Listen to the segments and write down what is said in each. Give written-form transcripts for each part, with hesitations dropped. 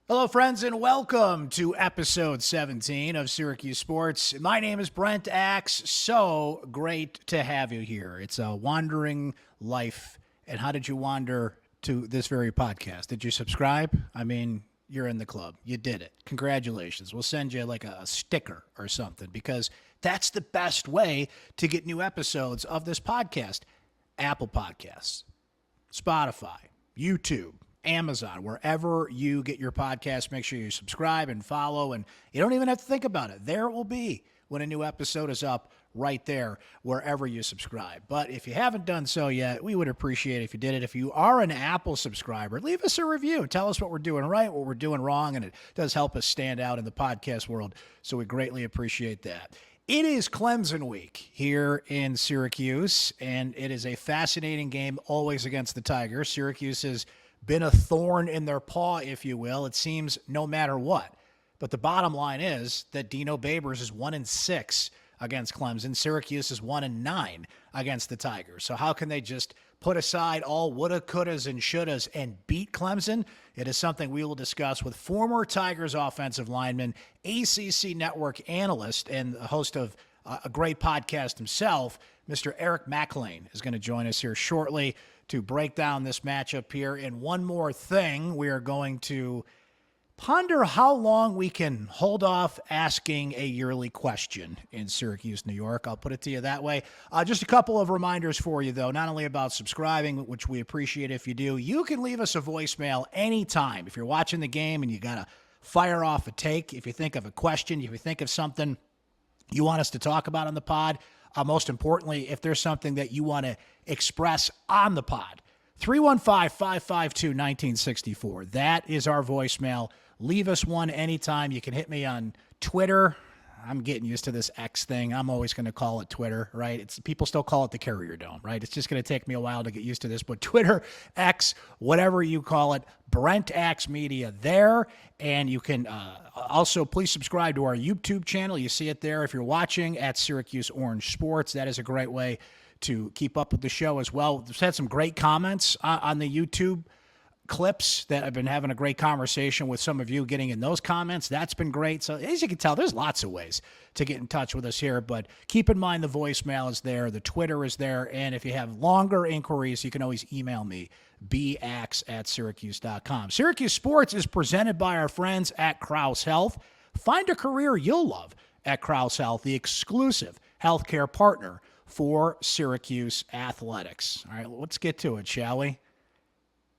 Hello, friends, and welcome to episode 17 of Syracuse Sports. My name is Brent Axe. So great to have you here. It's a wandering life. And how did you wander to this very podcast? Did you subscribe? I mean, you're in the club. You did it. Congratulations. We'll send you like a sticker or something because that's the best way to get new episodes of this podcast. Apple Podcasts, Spotify, YouTube, Amazon, wherever you get your podcast, make sure you subscribe and follow, and you don't even have to think about it. There it will be when a new episode is up right there, wherever you subscribe. But if you haven't done so yet, we would appreciate it if you did it. If you are an Apple subscriber, leave us a review. Tell us what we're doing right, what we're doing wrong, and it does help us stand out in the podcast world, so we greatly appreciate that. It is Clemson week here in Syracuse, and it is a fascinating game always against the Tigers. Syracuse has been a thorn in their paw, if you will. It seems no matter what. But the bottom line is that Dino Babers is 1-6 against Clemson. Syracuse is 1-9 against the Tigers. So how can they just put aside all woulda, couldas, and shouldas and beat Clemson? It is something we will discuss with former Tigers offensive lineman, ACC Network analyst, and the host of a great podcast himself, Mr. Eric Mac Lain is going to join us here shortly to break down this matchup here. And one more thing, we are going to ponder how long we can hold off asking a yearly question in Syracuse, New York. I'll put it to you that way. Just a couple of reminders for you, though, not only about subscribing, which we appreciate if you do. You can leave us a voicemail anytime. If you're watching the game and you got to fire off a take, if you think of a question, if you think of something you want us to talk about on the pod, most importantly, if there's something that you want to express on the pod, 315-552-1964. That is our voicemail. Leave us one anytime. You can hit me on Twitter. I'm getting used to this X thing. I'm always going to call it Twitter, right? People still call it the Carrier Dome, right? It's just going to take me a while to get used to this. But Twitter, X, whatever you call it, Brent Axe Media there. And you can also please subscribe to our YouTube channel. You see it there if you're watching at Syracuse Orange Sports. That is a great way to keep up with the show as well. We've had some great comments on the YouTube clips that I've been having a great conversation with some of you getting in those comments. That's been great. So as you can tell, there's lots of ways to get in touch with us here, but keep in mind the voicemail is there, the Twitter is there, and if you have longer inquiries, you can always email me, baxe@syracuse.com. Syracuse Sports is presented by our friends at Krause Health. Find a career you'll love at Krause Health, the exclusive healthcare partner for Syracuse athletics. All right, let's get to it, shall we?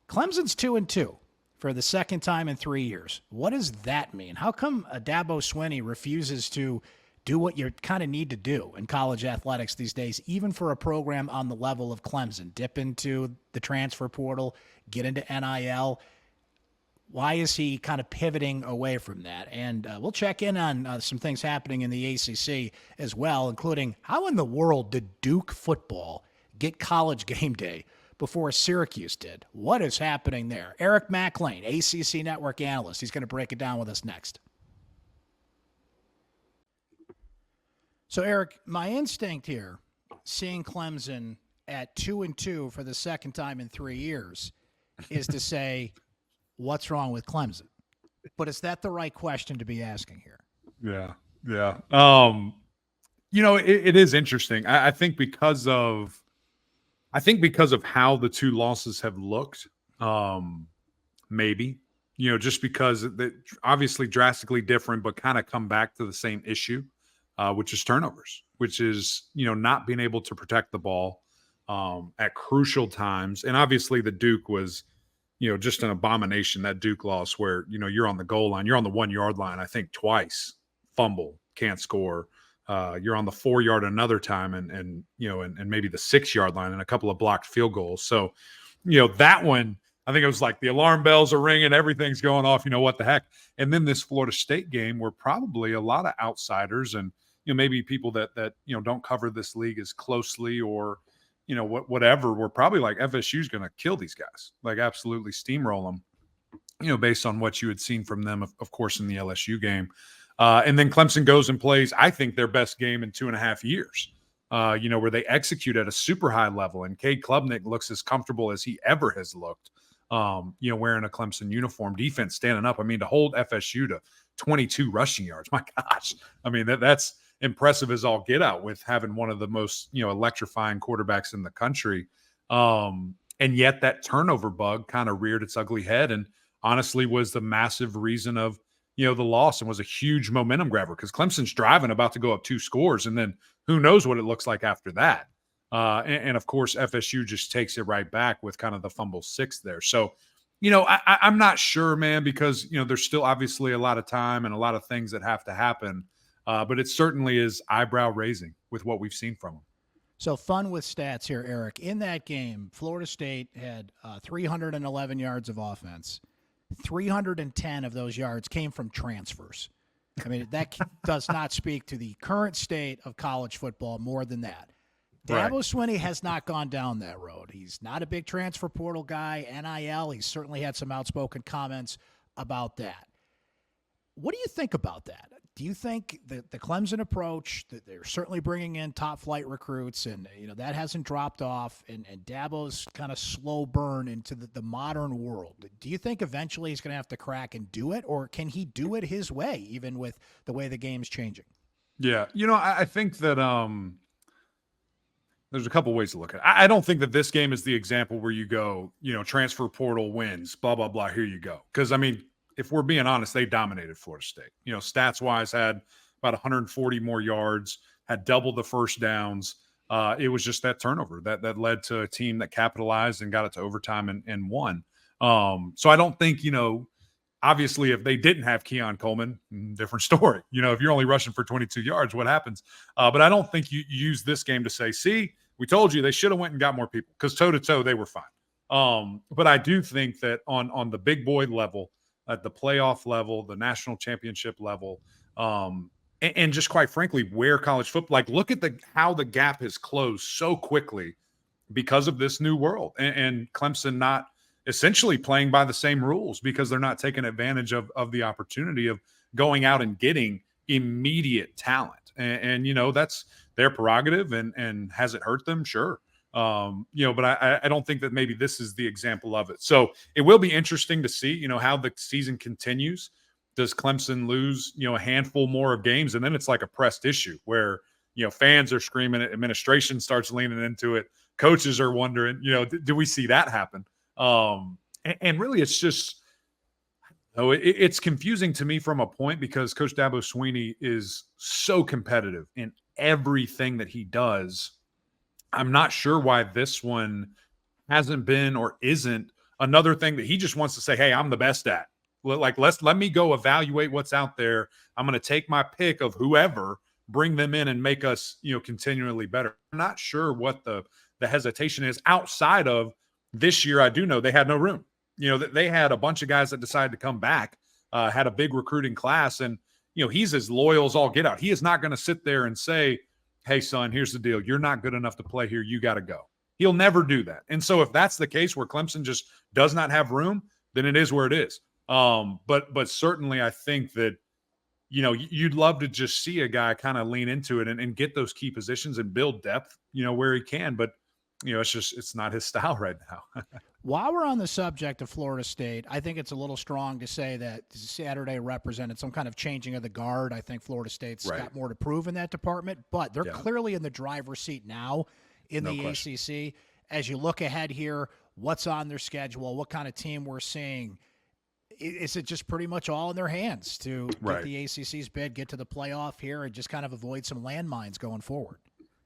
Clemson's 2-2 for the second time in 3 years. What does that mean? How come Dabo Swinney refuses to do what you kind of need to do in college athletics these days, even for a program on the level of Clemson? Dip into the transfer portal, get into NIL. Why is he kind of pivoting away from that? And we'll check in on some things happening in the ACC as well, including how in the world did Duke football get college game day before Syracuse did? What is happening there? Eric Mac Lain, ACC Network analyst. He's going to break it down with us next. So, Eric, my instinct here, seeing Clemson at 2-2 for the second time in 3 years, is to say, what's wrong with Clemson? But is that the right question to be asking here? Yeah. It is interesting. I think because of how the two losses have looked, maybe, just because they're obviously drastically different, but kind of come back to the same issue, which is turnovers, which is, not being able to protect the ball at crucial times. And obviously the Duke was, just an abomination, that Duke loss where, you're on the goal line, you're on the 1 yard line, I think twice, fumble, can't score. You're on the 4 yard another time and maybe the 6 yard line and a couple of blocked field goals. So, that one, I think it was like the alarm bells are ringing, everything's going off, what the heck. And then this Florida State game where probably a lot of outsiders and, maybe people that don't cover this league as closely or, whatever, we're probably like FSU's going to kill these guys, like absolutely steamroll them, based on what you had seen from them, of course, in the LSU game. And then Clemson goes and plays, I think, their best game in 2.5 years, where they execute at a super high level. And Cade Klubnik looks as comfortable as he ever has looked wearing a Clemson uniform, defense standing up. I mean, to hold FSU to 22 rushing yards, my gosh. I mean, that's impressive as all get out with having one of the most, electrifying quarterbacks in the country. And yet that turnover bug kind of reared its ugly head and honestly was the massive reason of, the loss, and was a huge momentum grabber because Clemson's driving, about to go up 2 scores. And then who knows what it looks like after that. And of course, FSU just takes it right back with kind of the fumble 6 there. So, I'm not sure, man, because, there's still obviously a lot of time and a lot of things that have to happen. But it certainly is eyebrow raising with what we've seen from them. So fun with stats here, Eric. In that game, Florida State had 311 yards of offense. 310 of those yards came from transfers. I mean, that does not speak to the current state of college football more than that. Dabo Swinney has not gone down that road. He's not a big transfer portal guy, NIL. He's certainly had some outspoken comments about that. What do you think about that? Do you think that the Clemson approach, that they're certainly bringing in top flight recruits and, that hasn't dropped off and Dabo's kind of slow burn into the modern world? Do you think eventually he's going to have to crack and do it, or can he do it his way, even with the way the game's changing? Yeah. I think that there's a couple ways to look at it. I don't think that this game is the example where you go, transfer portal wins, blah, blah, blah, here you go. Because, I mean, if we're being honest, they dominated Florida State. Stats-wise, had about 140 more yards, had double the first downs. It was just that turnover that led to a team that capitalized and got it to overtime and won. So I don't think, obviously if they didn't have Keon Coleman, different story. If you're only rushing for 22 yards, what happens? But I don't think you use this game to say, see, we told you they should have went and got more people, because toe-to-toe they were fine. But I do think that on the big boy level, at the playoff level, the national championship level, and just quite frankly, where college football, like look at how the gap has closed so quickly because of this new world and Clemson not essentially playing by the same rules because they're not taking advantage of the opportunity of going out and getting immediate talent. And that's their prerogative and has it hurt them? Sure. But I don't think that maybe this is the example of it. So it will be interesting to see, how the season continues. Does Clemson lose, a handful more of games? And then it's like a pressed issue where, fans are screaming it, administration starts leaning into it. Coaches are wondering, do we see that happen? And really it's just, it's confusing to me from a point because Coach Dabo Swinney is so competitive in everything that he does. I'm not sure why this one hasn't been or isn't another thing that he just wants to say, hey, I'm the best at. Like, let me go evaluate what's out there. I'm going to take my pick of whoever, bring them in and make us, continually better. I'm not sure what the hesitation is outside of this year. I do know they had no room. They had a bunch of guys that decided to come back, had a big recruiting class. And, he's as loyal as all get out. He is not going to sit there and say, hey, son, here's the deal. You're not good enough to play here. You got to go. He'll never do that. And so if that's the case where Clemson just does not have room, then it is where it is. But certainly I think that, you'd love to just see a guy kind of lean into it and get those key positions and build depth, where he can. But, it's not his style right now. While we're on the subject of Florida State, I think it's a little strong to say that Saturday represented some kind of changing of the guard. I think Florida State's got more to prove in that department, but they're clearly in the driver's seat now in the ACC. As you look ahead here, what's on their schedule, what kind of team we're seeing, is it just pretty much all in their hands to get the ACC's bid, get to the playoff here, and just kind of avoid some landmines going forward?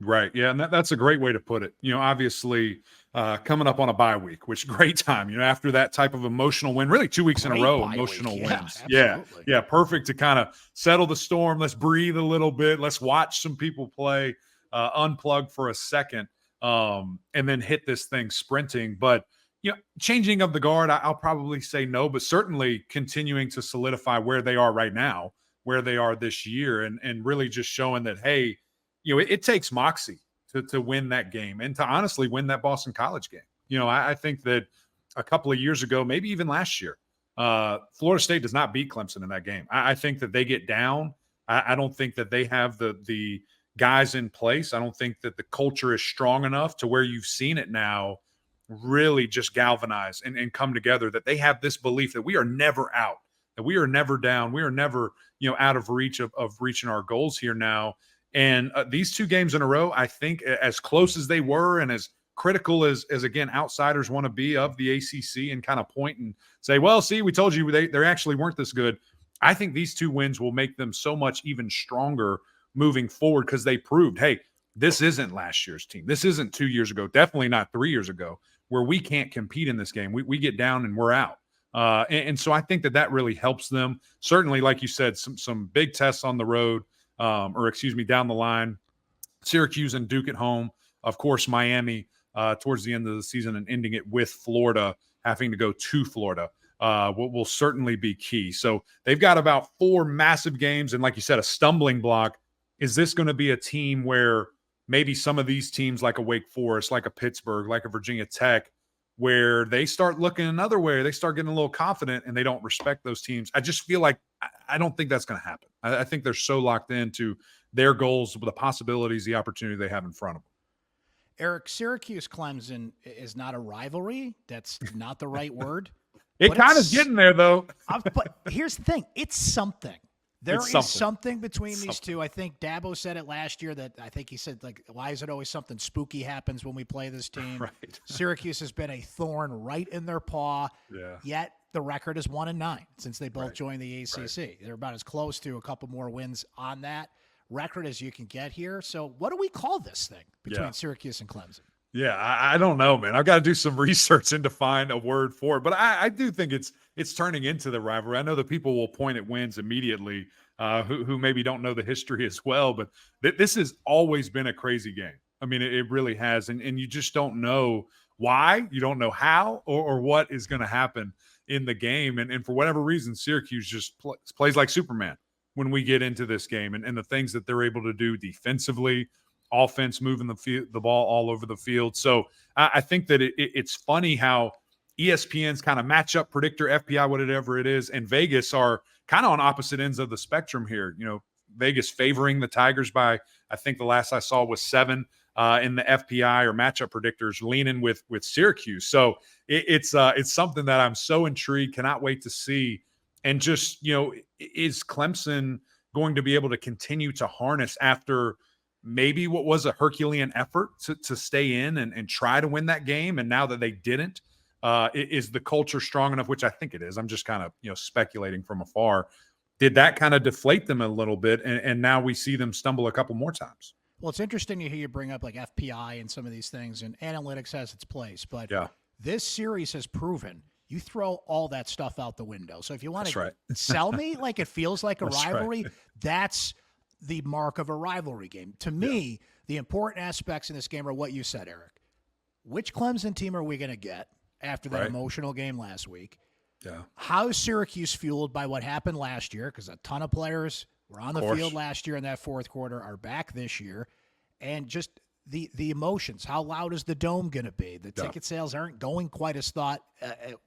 Right. Yeah. And that's a great way to put it. Obviously coming up on a bye week, which great time, after that type of emotional win, really 2 weeks in a row, emotional wins. Yeah. Perfect to kind of settle the storm. Let's breathe a little bit. Let's watch some people play, unplug for a second, and then hit this thing sprinting. But, changing of the guard, I'll probably say no, but certainly continuing to solidify where they are right now, where they are this year, and really just showing that, hey, it takes moxie to win that game and to honestly win that Boston College game. I think that a couple of years ago, maybe even last year, Florida State does not beat Clemson in that game. I think that they get down. I don't think that they have the guys in place. I don't think that the culture is strong enough to where you've seen it now really just galvanize and come together, that they have this belief that we are never out, that we are never down, we are never, out of reach of reaching our goals here now. And these 2 games in a row, I think, as close as they were and as critical as again, outsiders want to be of the ACC and kind of point and say, well, see, we told you they actually weren't this good. I think these 2 wins will make them so much even stronger moving forward, because they proved, hey, this isn't last year's team. This isn't 2 years ago, definitely not 3 years ago, where we can't compete in this game. We get down and we're out. And so I think that really helps them. Certainly, like you said, some big tests on the road, down the line. Syracuse and Duke at home. Of course, Miami towards the end of the season, and ending it with Florida, having to go to Florida. Will certainly be key. So they've got about 4 massive games. And like you said, a stumbling block. Is this going to be a team where maybe some of these teams, like a Wake Forest, like a Pittsburgh, like a Virginia Tech, where they start looking another way, they start getting a little confident and they don't respect those teams? I just feel like I don't think that's going to happen. I think they're so locked into their goals, the possibilities, the opportunity they have in front of them. Eric, Syracuse-Clemson is not a rivalry. That's not the right word. It kind of getting there, though. But here's the thing. It's something. There is something between these 2. I think Dabo said it last year, that I think he said, like, why is it always something spooky happens when we play this team? Right. Syracuse has been a thorn right in their paw, yet the record is 1-9 since they both joined the ACC. Right. They're about as close to a couple more wins on that record as you can get here. So what do we call this thing between Syracuse and Clemson? Yeah, I don't know, man. I've got to do some research and to find a word for it. But I do think it's turning into the rivalry. I know that people will point at wins immediately, who maybe don't know the history as well. But this has always been a crazy game. I mean, it really has. And you just don't know why. You don't know how or what is going to happen in the game. And for whatever reason, Syracuse just plays like Superman when we get into this game. And the things that they're able to do defensively, offense, moving the ball all over the field. So I think that it's funny how ESPN's kind of matchup predictor, FPI, whatever it is, and Vegas are kind of on opposite ends of the spectrum here. Vegas favoring the Tigers by, I think the last I saw was 7, in the FPI or matchup predictors leaning with Syracuse. So it's something that I'm so intrigued, cannot wait to see. And just, is Clemson going to be able to continue to harness after maybe what was a Herculean effort to stay in and try to win that game? And now that they didn't, is the culture strong enough, which I think it is. I'm just kind of, speculating from afar. Did that kind of deflate them a little bit? And now we see them stumble a couple more times. Well, it's interesting to hear you bring up like FPI and some of these things, and analytics has its place. But this series has proven you throw all that stuff out the window. So if you want to sell me like it feels like a rivalry, that's the mark of a rivalry game. To me, the important aspects in this game are what you said, Eric. Which Clemson team are we going to get after that emotional game last week? Yeah. How is Syracuse fueled by what happened last year? Because a ton of players were on the field last year in that fourth quarter, are back this year. And just the emotions. How loud is the dome going to be? The ticket sales aren't going quite as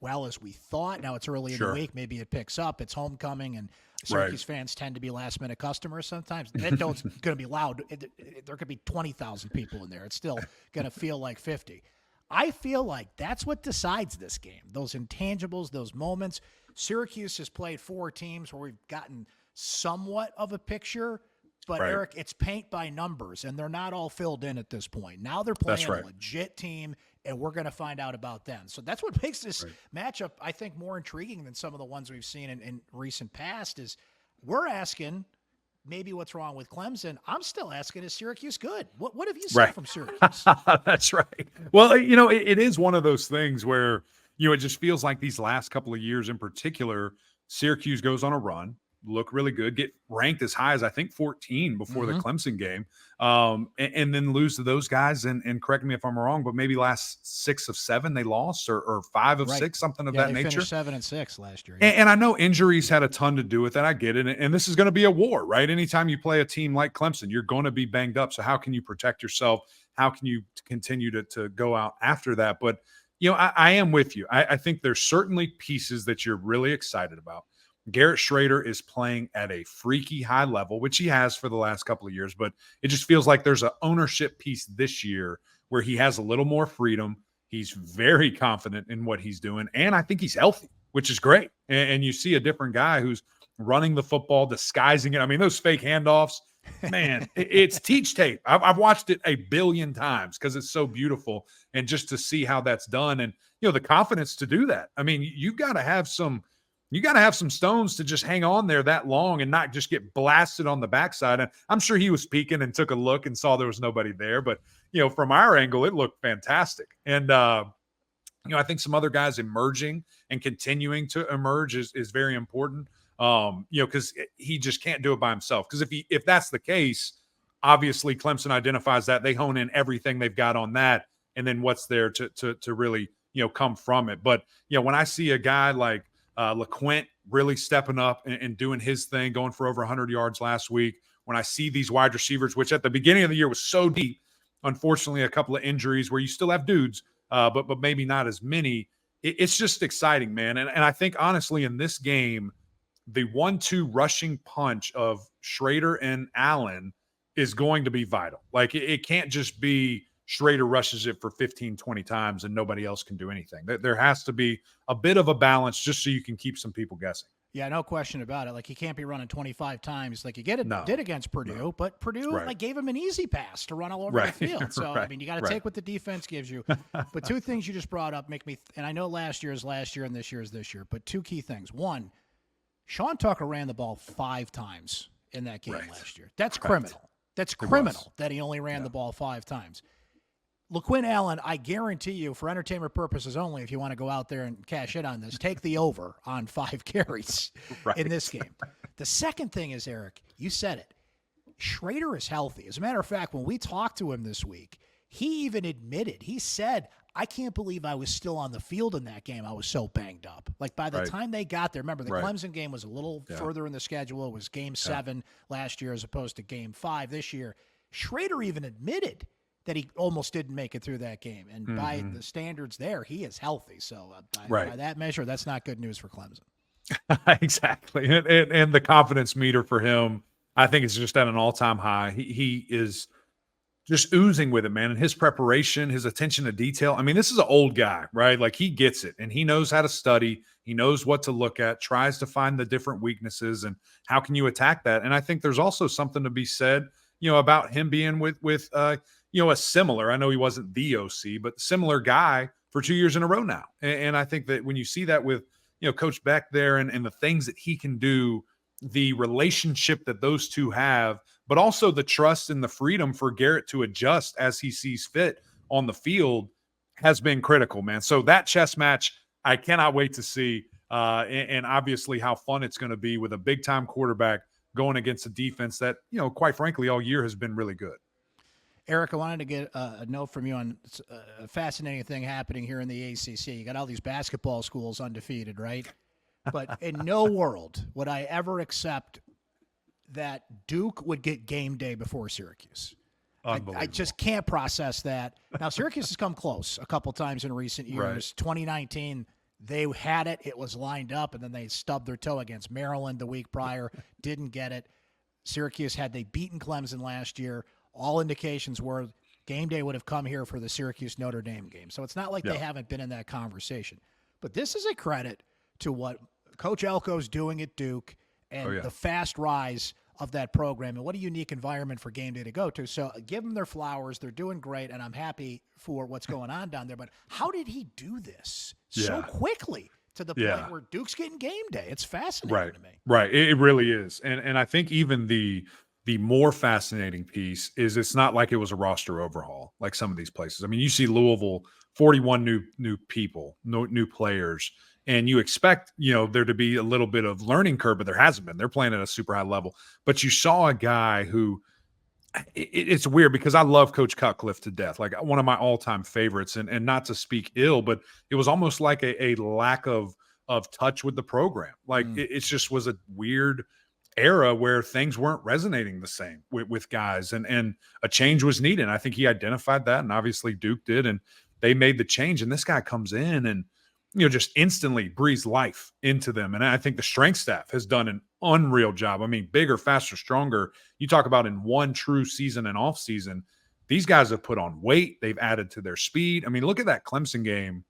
well as we thought. Now it's early in the week. Maybe it picks up. It's homecoming, and Syracuse fans tend to be last-minute customers sometimes. That dome's going to be loud. There could be 20,000 people in there. It's still going to feel like 50. I feel like that's what decides this game, those intangibles, those moments. Syracuse has played 4 teams where we've gotten somewhat of a picture, but Eric, it's paint by numbers, and they're not all filled in at this point. Now they're playing a legit team, and we're going to find out about them. So that's what makes this matchup, I think, more intriguing than some of the ones we've seen in recent past. Is we're asking maybe what's wrong with Clemson. I'm still asking, is Syracuse good? What have you seen from Syracuse? That's right. Well, it is one of those things where, it just feels like these last couple of years in particular, Syracuse goes on a run, look really good, get ranked as high as I think 14 before the Clemson game, and then lose to those guys. And correct me if I'm wrong, but maybe last 6 of 7 they lost, or 5 of 6, something of that they nature. Finished 7 and 6 last year. And I know injuries had a ton to do with that. I get it. And this is going to be a war, right? Anytime you play a team like Clemson, you're going to be banged up. So how can you protect yourself? How can you continue to go out after that? But, I am with you. I think there's certainly pieces that you're really excited about. Garrett Schrader is playing at a freaky high level, which he has for the last couple of years, but it just feels like there's an ownership piece this year where he has a little more freedom. He's very confident in what he's doing, and I think he's healthy, which is great. And you see a different guy who's running the football, disguising it. I mean, those fake handoffs, man, it's teach tape. I've watched it a billion times because it's so beautiful, and just to see how that's done, and the confidence to do that. I mean, you got to have some stones to just hang on there that long and not just get blasted on the backside. And I'm sure he was peeking and took a look and saw there was nobody there, but from our angle, it looked fantastic. And I think some other guys emerging and continuing to emerge is very important. Because he just can't do it by himself. Because if that's the case, obviously Clemson identifies that, they hone in everything they've got on that, and then what's there to really come from it. But when I see a guy like LeQuint really stepping up and doing his thing, going for over 100 yards last week, when I see these wide receivers, which at the beginning of the year was so deep, unfortunately a couple of injuries where you still have dudes, but maybe not as many. It's just exciting, man. And I think honestly in this game, the 1-2 rushing punch of Schrader and Allen is going to be vital. Like it can't just be Schrader rushes it for 15, 20 times and nobody else can do anything. There has to be a bit of a balance just so you can keep some people guessing. Yeah, no question about it. Like he can't be running 25 times like you did against Purdue, but Purdue gave him an easy pass to run all over the field. So I mean, you got to take what the defense gives you. But two things you just brought up make me, and I know last year is last year and this year is this year, but two key things. One, Sean Tucker ran the ball 5 times in that game last year. That's criminal. That's criminal that he only ran the ball 5 times. LeQuint Allen, I guarantee you, for entertainment purposes only, if you want to go out there and cash in on this, take the over on 5 carries in this game. The second thing is, Eric, you said it. Schrader is healthy. As a matter of fact, when we talked to him this week, he even admitted, he said, I can't believe I was still on the field in that game. I was so banged up. Like by the time they got there, remember the Clemson game was a little further in the schedule. It was game 7 last year as opposed to game 5 this year. Schrader even admitted that he almost didn't make it through that game. And by the standards there, he is healthy. So by that measure, that's not good news for Clemson. Exactly. And the confidence meter for him, I think it's just at an all-time high. He is just oozing with it, man. And his preparation, his attention to detail. I mean, this is an old guy, right? Like he gets it and he knows how to study. He knows what to look at, tries to find the different weaknesses and how can you attack that? And I think there's also something to be said, about him being with a similar, I know he wasn't the OC, but similar guy for 2 years in a row now. And I think that when you see that with, Coach Beck there and the things that he can do, the relationship that those two have, but also the trust and the freedom for Garrett to adjust as he sees fit on the field has been critical, man. So that chess match, I cannot wait to see. And obviously how fun it's going to be with a big time quarterback going against a defense that, quite frankly, all year has been really good. Eric, I wanted to get a note from you on a fascinating thing happening here in the ACC. You got all these basketball schools undefeated, right? But in no world would I ever accept that Duke would get game day before Syracuse. I just can't process that. Now, Syracuse has come close a couple times in recent years. Right. 2019, they had it. It was lined up, and then they stubbed their toe against Maryland the week prior, didn't get it. Syracuse, had they beaten Clemson last year, all indications were game day would have come here for the Syracuse-Notre Dame game. So it's not like they haven't been in that conversation. But this is a credit to what Coach Elko's doing at Duke and the fast rise of that program, and what a unique environment for game day to go to. So give them their flowers. They're doing great, and I'm happy for what's going on down there. But how did he do this so quickly to the point where Duke's getting game day? It's fascinating to me. Right. It really is. And I think even the more fascinating piece is it's not like it was a roster overhaul like some of these places. I mean, you see Louisville, 41 new people, new players, and you expect, there to be a little bit of learning curve, but there hasn't been. They're playing at a super high level. But you saw a guy who it's weird because I love Coach Cutcliffe to death, like one of my all-time favorites, and not to speak ill, but it was almost like a lack of touch with the program. Like it just was a weird era where things weren't resonating the same with guys, and a change was needed. And I think he identified that, and obviously Duke did, and they made the change. And this guy comes in and just instantly breathes life into them. And I think the strength staff has done an unreal job. I mean, bigger, faster, stronger. You talk about in one true season and off season, these guys have put on weight. They've added to their speed. I mean, look at that Clemson game.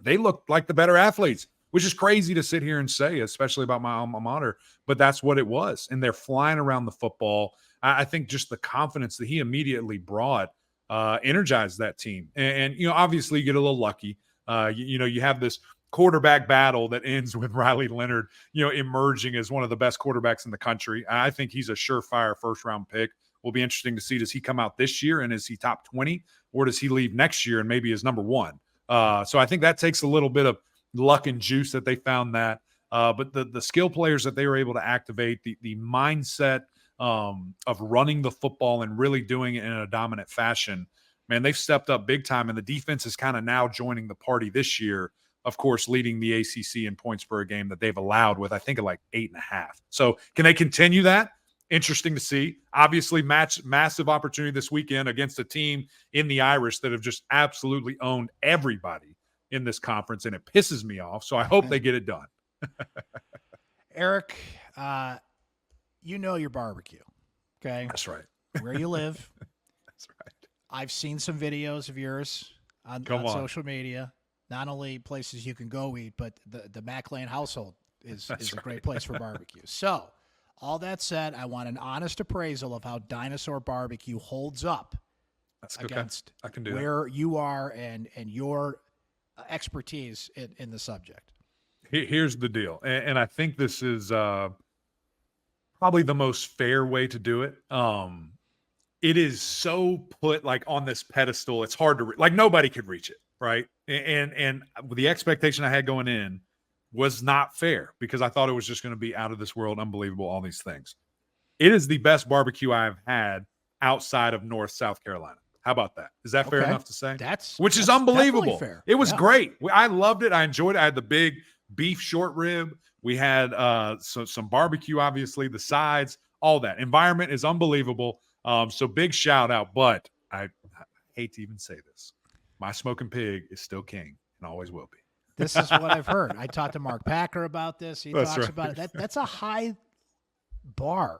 They looked like the better athletes, which is crazy to sit here and say, especially about my alma mater, but that's what it was. And they're flying around the football. I think just the confidence that he immediately brought energized that team. And obviously you get a little lucky. You have this quarterback battle that ends with Riley Leonard, emerging as one of the best quarterbacks in the country. I think he's a surefire first-round pick. Will be interesting to see, does he come out this year and is he top 20, or does he leave next year and maybe is number 1? So I think that takes a little bit of luck and juice that they found that. But the skill players that they were able to activate, the mindset of running the football and really doing it in a dominant fashion, man, they've stepped up big time. And the defense is kind of now joining the party this year, of course, leading the ACC in points per game that they've allowed with, I think, like 8.5. So can they continue that? Interesting to see. Obviously, massive opportunity this weekend against a team in the Irish that have just absolutely owned everybody in this conference, and it pisses me off. So I hope they get it done. Eric, your barbecue, okay? That's right. Where you live. That's right. I've seen some videos of yours on social media. Not only places you can go eat, but the Mac Lain household is a great place for barbecue. So, all that said, I want an honest appraisal of how Dinosaur Bar-B-Que holds up against I can do where you are and your expertise in the subject. Here's the deal, and I think this is probably the most fair way to do it. It is so put like on this pedestal, it's hard to like nobody could reach it, right? And the expectation I had going in was not fair because I thought it was just going to be out of this world, unbelievable, all these things. It is the best barbecue I've had outside of North South Carolina. How about that? Is that fair enough to say? Which is unbelievable. Fair. It was great. I loved it. I enjoyed it. I had the big beef short rib. We had some barbecue, obviously, the sides, all that. Environment is unbelievable. So big shout out. But I hate to even say this. My smoking pig is still king and always will be. This is what I've heard. I talked to Mark Packer about this. He talks about it. That's a high bar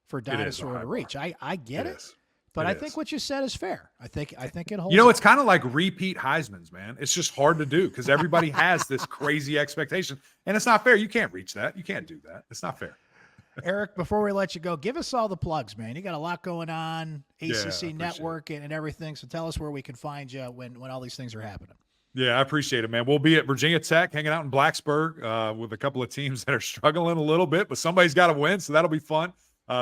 for Dinosaur to reach. I get it. But I think what you said is fair. I think it holds. It's kind of like repeat Heismans, man. It's just hard to do because everybody has this crazy expectation. And it's not fair. You can't reach that. You can't do that. It's not fair. Eric, before we let you go, give us all the plugs, man. You got a lot going on, ACC Network and everything. So tell us where we can find you when all these things are happening. Yeah, I appreciate it, man. We'll be at Virginia Tech, hanging out in Blacksburg with a couple of teams that are struggling a little bit, but somebody's got to win, so that'll be fun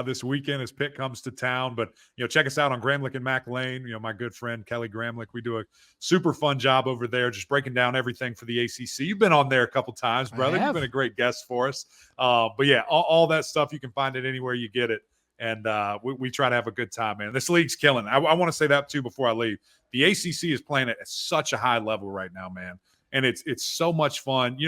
this weekend as Pitt comes to town. But, check us out on Gramlich and Mac Lain. My good friend Kelly Gramlich. We do a super fun job over there just breaking down everything for the ACC. You've been on there a couple times, brother. You've been a great guest for us. But, yeah, all that stuff, you can find it anywhere you get it. And we try to have a good time, man. This league's killing. I want to say that, too, before I leave. The ACC is playing at such a high level right now, man. And it's so much fun.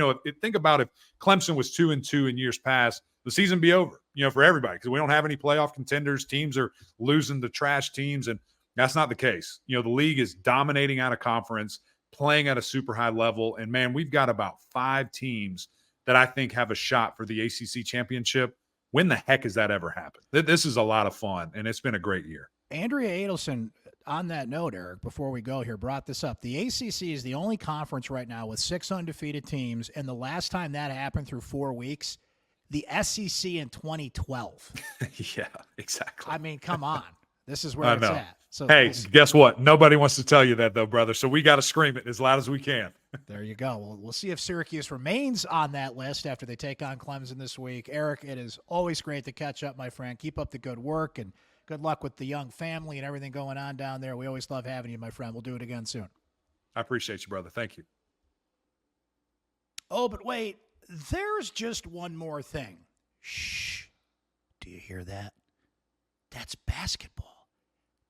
Think about if Clemson was 2-2 in years past, the season be over, for everybody because we don't have any playoff contenders. Teams are losing to trash teams, and that's not the case. The league is dominating out of conference, playing at a super high level. And, man, we've got about 5 teams that I think have a shot for the ACC championship. When the heck has that ever happened? This is a lot of fun, and it's been a great year. Andrea Adelson, on that note, Eric, before we go here, brought this up. The ACC is the only conference right now with 6 undefeated teams, and the last time that happened through 4 weeks, the SEC in 2012. Yeah, exactly. I mean, come on. This is where it's at. So hey, guess what? Nobody wants to tell you that, though, brother. So we got to scream it as loud as we can. There you go. We'll see if Syracuse remains on that list after they take on Clemson this week. Eric, it is always great to catch up, my friend. Keep up the good work, and good luck with the young family and everything going on down there. We always love having you, my friend. We'll do it again soon. I appreciate you, brother. Thank you. Oh, but wait. There's just one more thing. Shh. Do you hear that? That's basketball.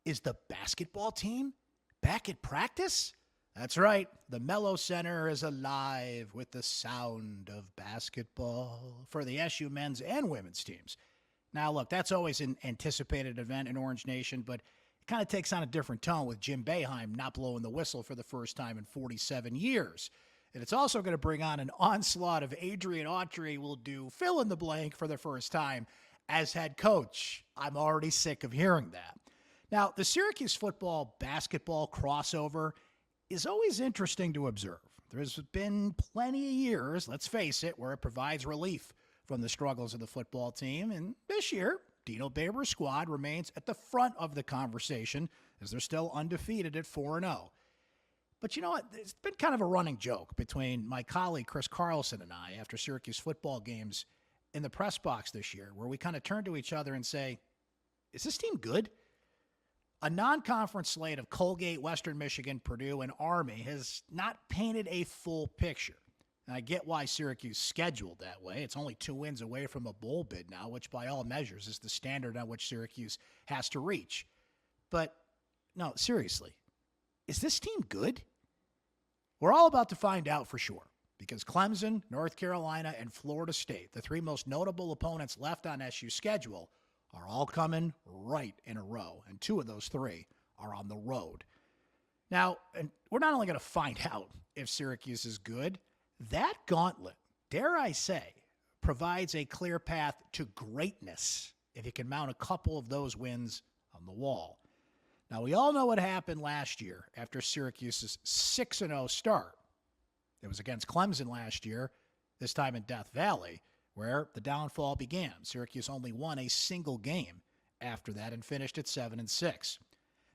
Is the basketball team back at practice? That's right. The Mello Center is alive with the sound of basketball for the SU men's and women's teams. Now, look, that's always an anticipated event in Orange Nation, but it kind of takes on a different tone with Jim Boeheim not blowing the whistle for the first time in 47 years. And it's also going to bring on an onslaught of Adrian Autry will do fill in the blank for the first time as head coach. I'm already sick of hearing that. Now, the Syracuse football basketball crossover is always interesting to observe. There's been plenty of years, let's face it, where it provides relief from the struggles of the football team. And this year, Dino Baber's squad remains at the front of the conversation as they're still undefeated at 4-0. But you know what? It's been kind of a running joke between my colleague Chris Carlson and I after Syracuse football games in the press box this year, where we kind of turn to each other and say, is this team good? A non-conference slate of Colgate, Western Michigan, Purdue, and Army has not painted a full picture. And I get why Syracuse scheduled that way. It's only 2 wins away from a bowl bid now, which by all measures is the standard on which Syracuse has to reach. But no, seriously, is this team good? We're all about to find out for sure, because Clemson, North Carolina, and Florida State, the 3 most notable opponents left on SU's schedule, are all coming right in a row, and 2 of those 3 are on the road. Now, and we're not only going to find out if Syracuse is good, that gauntlet, dare I say, provides a clear path to greatness if you can mount a couple of those wins on the wall. Now, we all know what happened last year after Syracuse's 6-0 start. It was against Clemson last year, this time in Death Valley, where the downfall began. Syracuse only won a single game after that and finished at 7-6.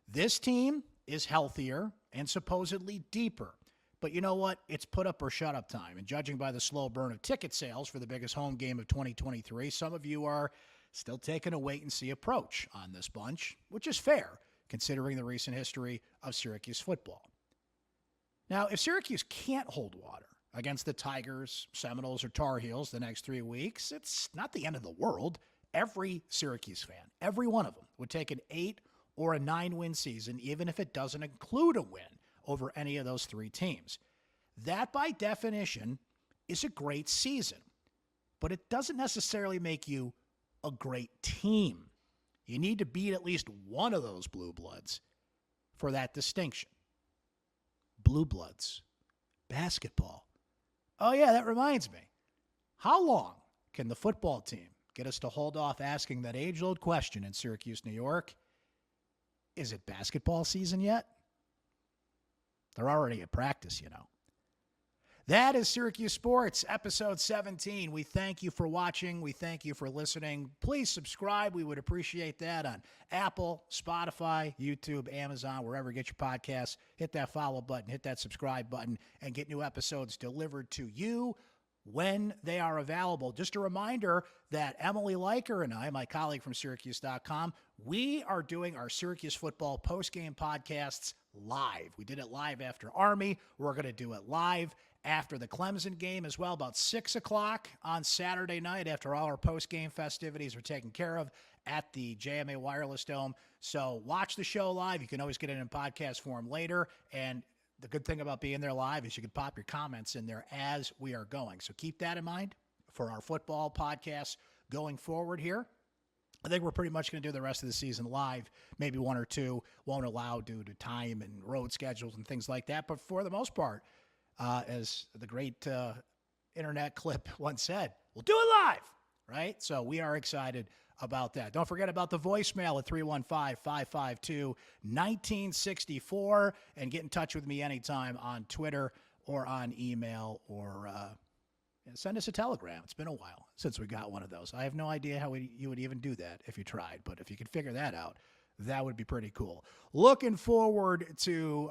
This team is healthier and supposedly deeper. But you know what? It's put up or shut up time. And judging by the slow burn of ticket sales for the biggest home game of 2023, some of you are still taking a wait-and-see approach on this bunch, which is fair, considering the recent history of Syracuse football. Now, if Syracuse can't hold water against the Tigers, Seminoles, or Tar Heels the next 3 weeks, it's not the end of the world. Every Syracuse fan, every one of them, would take an 8 or a 9-win season, even if it doesn't include a win over any of those 3 teams. That, by definition, is a great season, but it doesn't necessarily make you a great team. You need to beat at least one of those blue bloods for that distinction. Blue bloods, basketball. Oh yeah, that reminds me. How long can the football team get us to hold off asking that age-old question in Syracuse, New York? Is it basketball season yet? They're already at practice, you know. That is Syracuse Sports, episode 17. We thank you for watching. We thank you for listening. Please subscribe. We would appreciate that on Apple, Spotify, YouTube, Amazon, wherever you get your podcasts. Hit that follow button, hit that subscribe button, and get new episodes delivered to you when they are available. Just a reminder that Emily Leiker and I, my colleague from syracuse.com, we are doing our Syracuse football postgame podcasts live. We did it live after Army. We're going to do it live after the Clemson game as well, about 6 o'clock on Saturday night after all our postgame festivities are taken care of at the JMA Wireless Dome. So watch the show live. You can always get it in podcast form later. And the good thing about being there live is you can pop your comments in there as we are going. So keep that in mind for our football podcasts going forward here. I think we're pretty much going to do the rest of the season live. Maybe 1 or 2 won't allow due to time and road schedules and things like that. But for the most part, as the great internet clip once said, we'll do it live, right? So we are excited about that. Don't forget about the voicemail at 315-552-1964 and get in touch with me anytime on Twitter or on email or send us a telegram. It's been a while since we got one of those. I have no idea how you would even do that if you tried, but if you could figure that out, that would be pretty cool. Looking forward to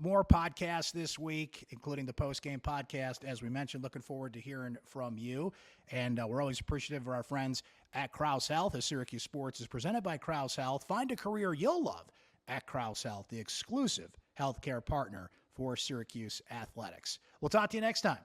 more podcasts this week, including the post-game podcast. As we mentioned, looking forward to hearing from you. And we're always appreciative of our friends at Krause Health, as Syracuse Sports is presented by Krause Health. Find a career you'll love at Krause Health, the exclusive healthcare partner for Syracuse athletics. We'll talk to you next time